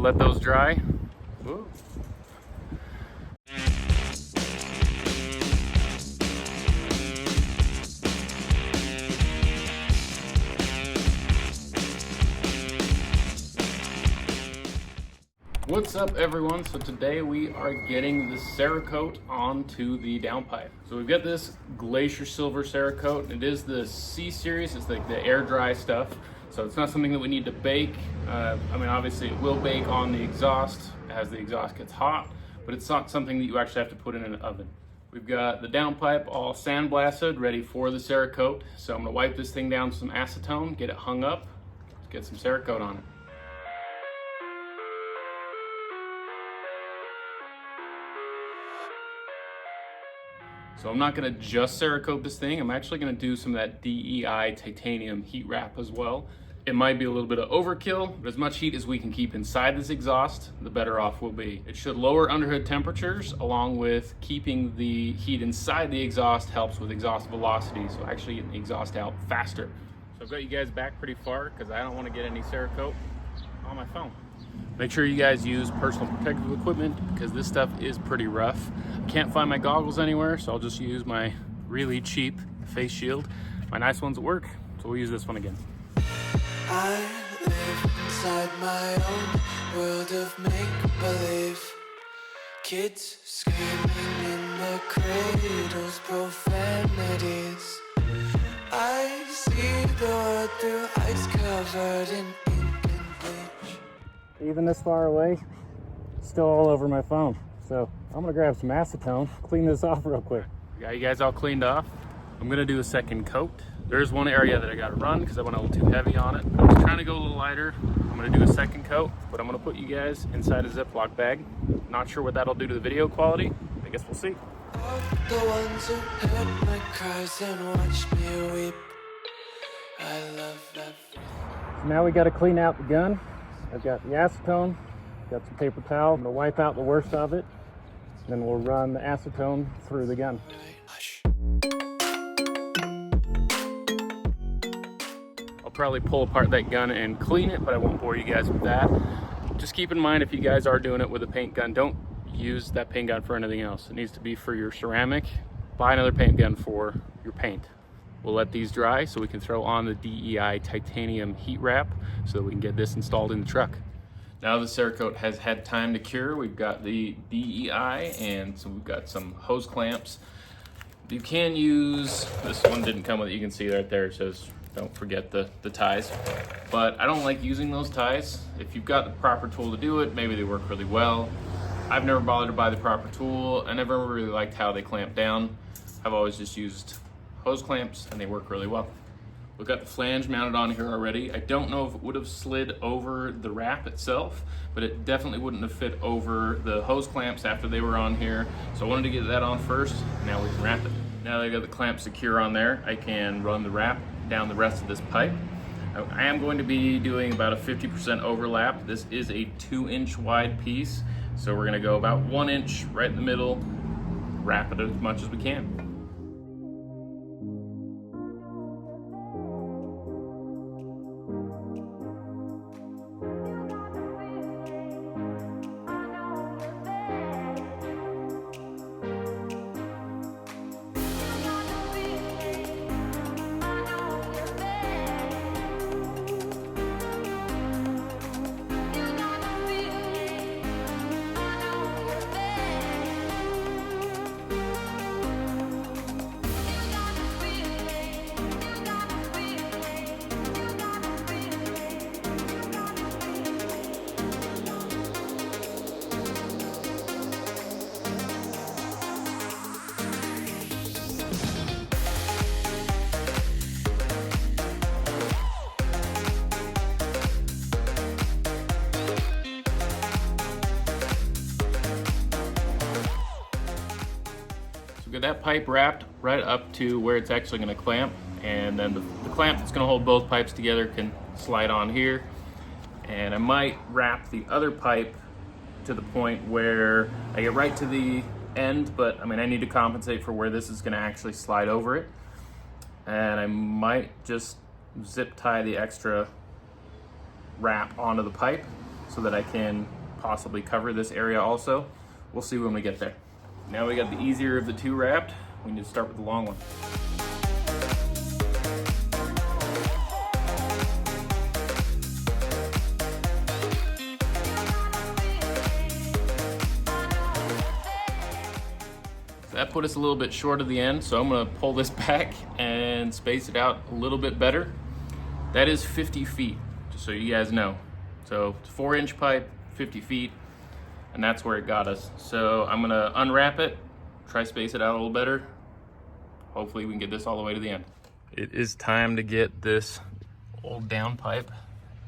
We'll let those dry. Woo. What's up everyone? So today we are getting the Cerakote onto the downpipe. So we've got this Glacier Silver Cerakote. It is the C series, it's like the air dry stuff. So it's not something that we need to bake. I mean, obviously it will bake on the exhaust as the exhaust gets hot, but it's not something that you actually have to put in an oven. We've got the downpipe all sandblasted, ready for the Cerakote. So I'm gonna wipe this thing down with some acetone, get it hung up, get some Cerakote on it. So I'm not gonna just Cerakote this thing, I'm actually gonna do some of that DEI titanium heat wrap as well. It might be a little bit of overkill, but as much heat as we can keep inside this exhaust, the better off we'll be. It should lower underhood temperatures, along with keeping the heat inside the exhaust helps with exhaust velocity, so actually getting the exhaust out faster. So I've got you guys back pretty far because I don't want to get any Cerakote on my phone. Make sure you guys use personal protective equipment because this stuff is pretty rough. I can't find my goggles anywhere, so I'll just use my really cheap face shield. My nice ones at work, so we'll use this one again. I live inside my own world of make-believe. Kids screaming in the cradles, profanities. I see the world through ice covered in ink and bleach. Even this far away, still all over my phone. So I'm gonna grab some acetone, clean this off real quick. Got you guys all cleaned off. I'm gonna do a second coat. There's one area that I gotta run because I went a little too heavy on it. I was trying to go a little lighter. I'm gonna do a second coat, but I'm gonna put you guys inside a Ziploc bag. Not sure what that'll do to the video quality. I guess we'll see. All the ones who heard my cries and watched me weep. I love that. So now we gotta clean out the gun. I've got the acetone, got some paper towel. I'm gonna wipe out the worst of it. Then we'll run the acetone through the gun. I'll probably pull apart that gun and clean it, but I won't bore you guys with that. Just keep in mind, if you guys are doing it with a paint gun, don't use that paint gun for anything else. It needs to be for your ceramic. Buy another paint gun for your paint. We'll let these dry so we can throw on the DEI titanium heat wrap so that we can get this installed in the truck. Now the Cerakote has had time to cure. We've got the DEI and so we've got some hose clamps. You can use, this one didn't come with it, you can see right there it says don't forget the ties. But I don't like using those ties. If you've got the proper tool to do it, maybe they work really well. I've never bothered to buy the proper tool. I never really liked how they clamp down. I've always just used hose clamps and they work really well. We've got the flange mounted on here already. I don't know if it would have slid over the wrap itself, but it definitely wouldn't have fit over the hose clamps after they were on here. So I wanted to get that on first. Now we can wrap it. Now that I got the clamp secure on there, I can run the wrap down the rest of this pipe. I am going to be doing about a 50% overlap. This is a 2-inch wide piece. So we're gonna go about 1 inch right in the middle, wrap it as much as we can. Get that pipe wrapped right up to where it's actually going to clamp, and then the clamp that's going to hold both pipes together can slide on here. And I might wrap the other pipe to the point where I get right to the end, but I mean I need to compensate for where this is going to actually slide over it. And I might just zip tie the extra wrap onto the pipe so that I can possibly cover this area also. We'll see when we get there. Now we got the easier of the two wrapped. We need to start with the long one. That put us a little bit short of the end, so I'm gonna pull this back and space it out a little bit better. That is 50 feet, just so you guys know. So it's 4-inch pipe, 50 feet, and that's where it got us. So I'm gonna unwrap it, try space it out a little better. Hopefully we can get this all the way to the end. It is time to get this old downpipe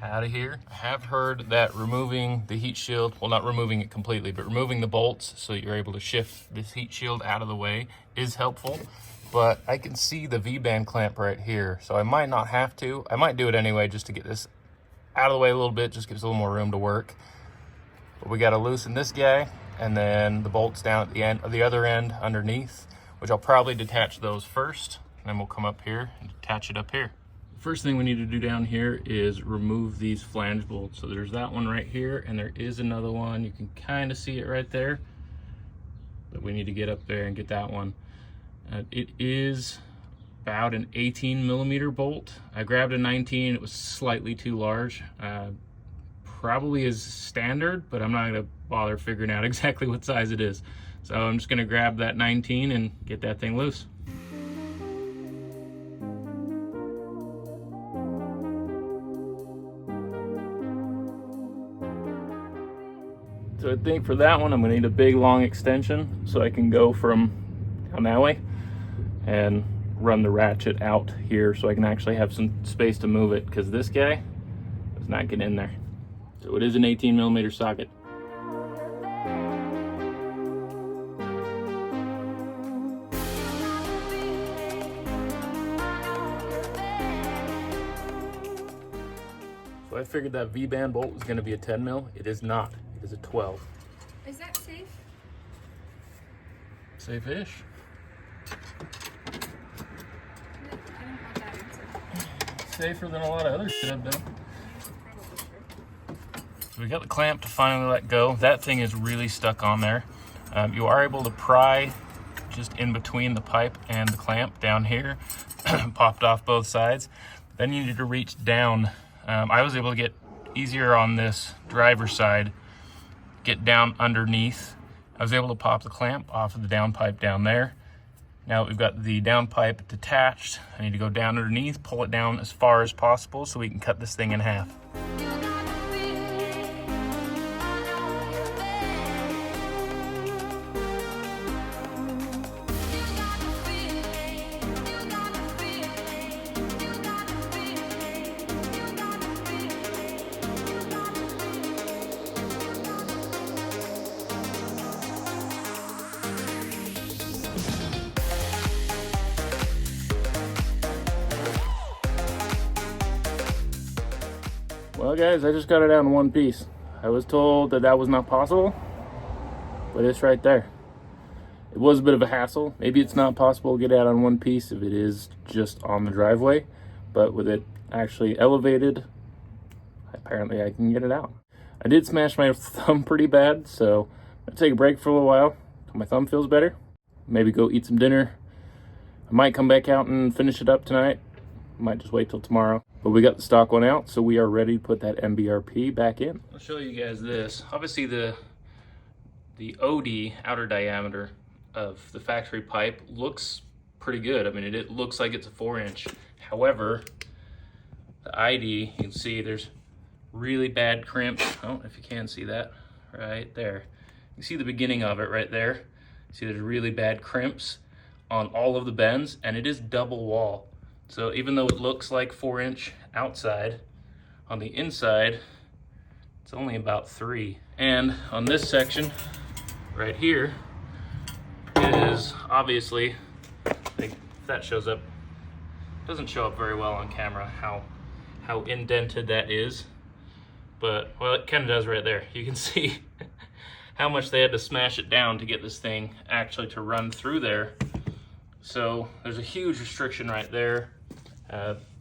out of here. I have heard that removing the heat shield, well, not removing it completely, but removing the bolts so you're able to shift this heat shield out of the way is helpful. But I can see the V-band clamp right here, so I might not have to. I might do it anyway just to get this out of the way a little bit, just gives a little more room to work. But we gotta loosen this guy, and then the bolts down at the end of the other end underneath, which I'll probably detach those first, and then we'll come up here and attach it up here. First thing we need to do down here is remove these flange bolts. So there's that one right here, and there is another one. You can kind of see it right there, but we need to get up there and get that one. It is about an 18 millimeter bolt. I grabbed a 19, it was slightly too large. Probably is standard, but I'm not gonna bother figuring out exactly what size it is. So I'm just gonna grab that 19 and get that thing loose. So I think for that one, I'm gonna need a big long extension so I can go from down that way and run the ratchet out here so I can actually have some space to move it, because this guy does not get in there. So it is an 18 millimeter socket. So I figured that V-band bolt was gonna be a 10 mil. It is not. It is a 12. Is that safe? Safe-ish. I don't want that answer. Safer than a lot of other shit I've done. So we got the clamp to finally let go. That thing is really stuck on there. You are able to pry just in between the pipe and the clamp down here. Popped off both sides. Then you need to reach down. I was able to get easier on this driver's side, get down underneath. I was able to pop the clamp off of the downpipe down there. Now we've got the downpipe detached. I need to go down underneath, pull it down as far as possible so we can cut this thing in half. Well guys, I just got it out in one piece. I was told that that was not possible, but it's right there. It was a bit of a hassle. Maybe it's not possible to get out on one piece if it is just on the driveway, but with it actually elevated, apparently I can get it out. I did smash my thumb pretty bad, so I'm gonna take a break for a little while till my thumb feels better. Maybe go eat some dinner. I might come back out and finish it up tonight. Might just wait till tomorrow. But we got the stock one out, so we are ready to put that MBRP back in. I'll show you guys this. Obviously the OD, outer diameter, of the factory pipe looks pretty good. I mean, it looks like it's a 4-inch. However, the ID, you can see there's really bad crimps. Oh, if you can see that right there. You see the beginning of it right there. See there's really bad crimps on all of the bends, and it is double wall. So even though it looks like 4-inch outside, on the inside, it's only about 3. And on this section right here is obviously, I think if that shows up, doesn't show up very well on camera how indented that is, but well, it kind of does right there. You can see how much they had to smash it down to get this thing actually to run through there. So there's a huge restriction right there.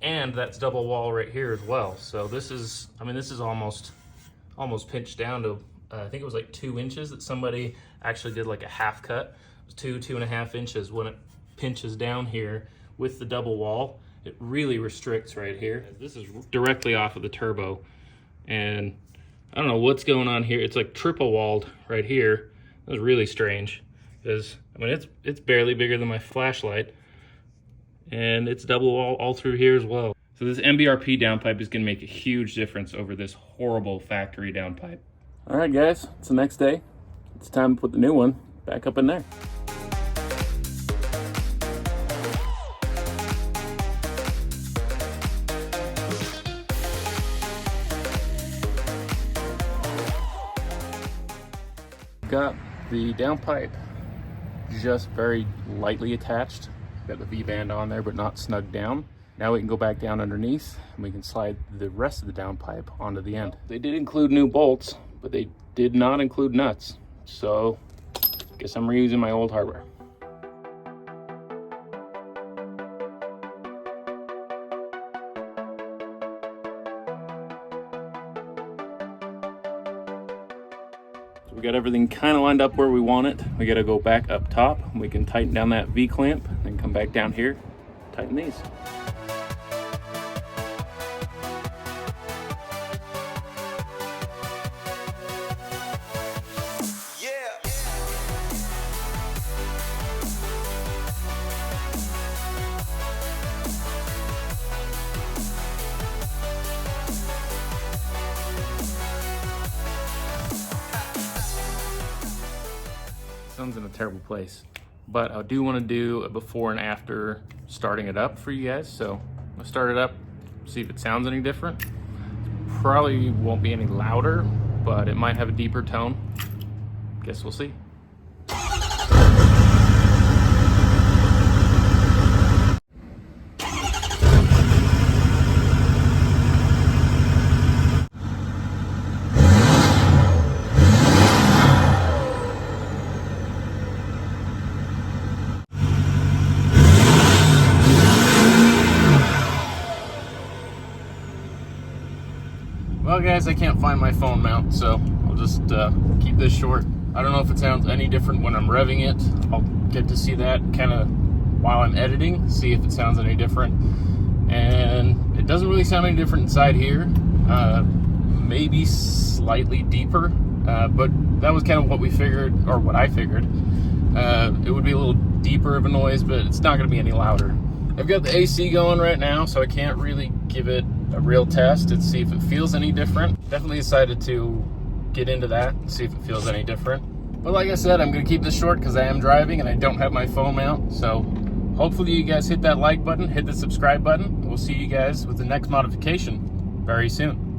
And that's double wall right here as well. So this is, I mean, this is almost almost pinched down to, I think it was like 2 inches that somebody actually did like a half cut. It was 2.5 inches. When it pinches down here with the double wall, it really restricts right here. This is directly off of the turbo, and I don't know what's going on here. It's like triple walled right here. That was really strange because, I mean, it's barely bigger than my flashlight, and it's double wall all through here as well. So this MBRP downpipe is going to make a huge difference over this horrible factory downpipe. All right, guys, it's the next day. It's time to put the new one back up in there. Got the downpipe just very lightly attached. Got the V-band on there, but not snugged down. Now we can go back down underneath and we can slide the rest of the downpipe onto the end. They did include new bolts, but they did not include nuts. So guess I'm reusing my old hardware. So we got everything kind of lined up where we want it. We got to go back up top. We can tighten down that V-clamp, then come back down here, tighten these. Sun's in a terrible place, but I do want to do a before and after starting it up for you guys. So I'll start it up, see if it sounds any different. Probably won't be any louder, but it might have a deeper tone. Guess we'll see. Well, guys, I can't find my phone mount, so I'll just keep this short. I don't know if it sounds any different when I'm revving it. I'll get to see that kind of while I'm editing, see if it sounds any different. And it doesn't really sound any different inside here. Maybe slightly deeper, but that was kind of what we figured, or what I figured. It would be a little deeper of a noise, but it's not going to be any louder. I've got the AC going right now, so I can't really give it a real test and see if it feels any different. Definitely decided to get into that and see if it feels any different. But like I said, I'm going to keep this short because I am driving and I don't have my phone mount. So hopefully you guys hit that like button, hit the subscribe button. We'll see you guys with the next modification very soon.